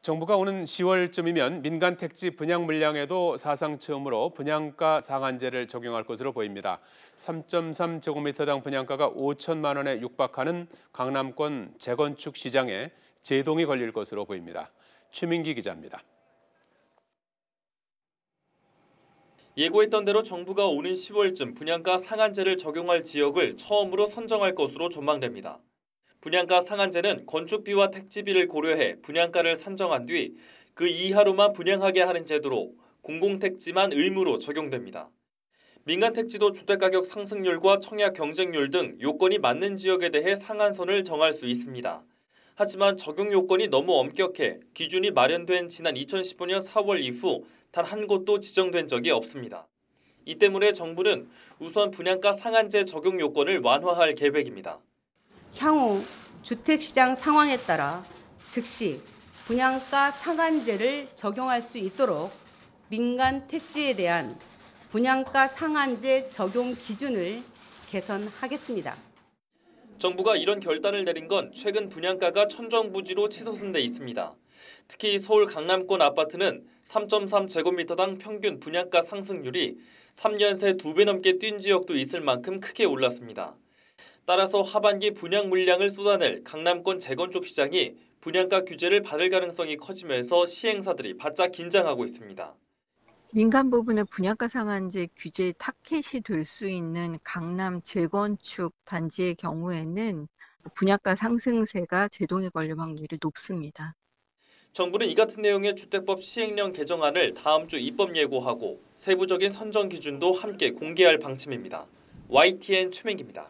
정부가 오는 10월쯤이면 민간 택지 분양 물량에도 사상 처음으로 분양가 상한제를 적용할 것으로 보입니다. 3.3제곱미터당 분양가가 5천만 원에 육박하는 강남권 재건축 시장에 제동이 걸릴 것으로 보입니다. 최민기 기자입니다. 예고했던 대로 정부가 오는 10월쯤 분양가 상한제를 적용할 지역을 처음으로 선정할 것으로 전망됩니다. 분양가 상한제는 건축비와 택지비를 고려해 분양가를 산정한 뒤 그 이하로만 분양하게 하는 제도로 공공택지만 의무로 적용됩니다. 민간택지도 주택가격 상승률과 청약 경쟁률 등 요건이 맞는 지역에 대해 상한선을 정할 수 있습니다. 하지만 적용 요건이 너무 엄격해 기준이 마련된 지난 2015년 4월 이후 단 한 곳도 지정된 적이 없습니다. 이 때문에 정부는 우선 분양가 상한제 적용 요건을 완화할 계획입니다. 향후 주택시장 상황에 따라 즉시 분양가 상한제를 적용할 수 있도록 민간 택지에 대한 분양가 상한제 적용 기준을 개선하겠습니다. 정부가 이런 결단을 내린 건 최근 분양가가 천정부지로 치솟은 데 있습니다. 특히 서울 강남권 아파트는 3.3제곱미터당 평균 분양가 상승률이 3년 새 2배 넘게 뛴 지역도 있을 만큼 크게 올랐습니다. 따라서 하반기 분양 물량을 쏟아낼 강남권 재건축 시장이 분양가 규제를 받을 가능성이 커지면서 시행사들이 바짝 긴장하고 있습니다. 민간 부분의 분양가 상한제 규제 타켓이 될 수 있는 강남 재건축 단지의 경우에는 분양가 상승세가 제동이 걸릴 확률이 높습니다. 정부는 이 같은 내용의 주택법 시행령 개정안을 다음 주 입법 예고하고 세부적인 선정 기준도 함께 공개할 방침입니다. YTN 최민기입니다.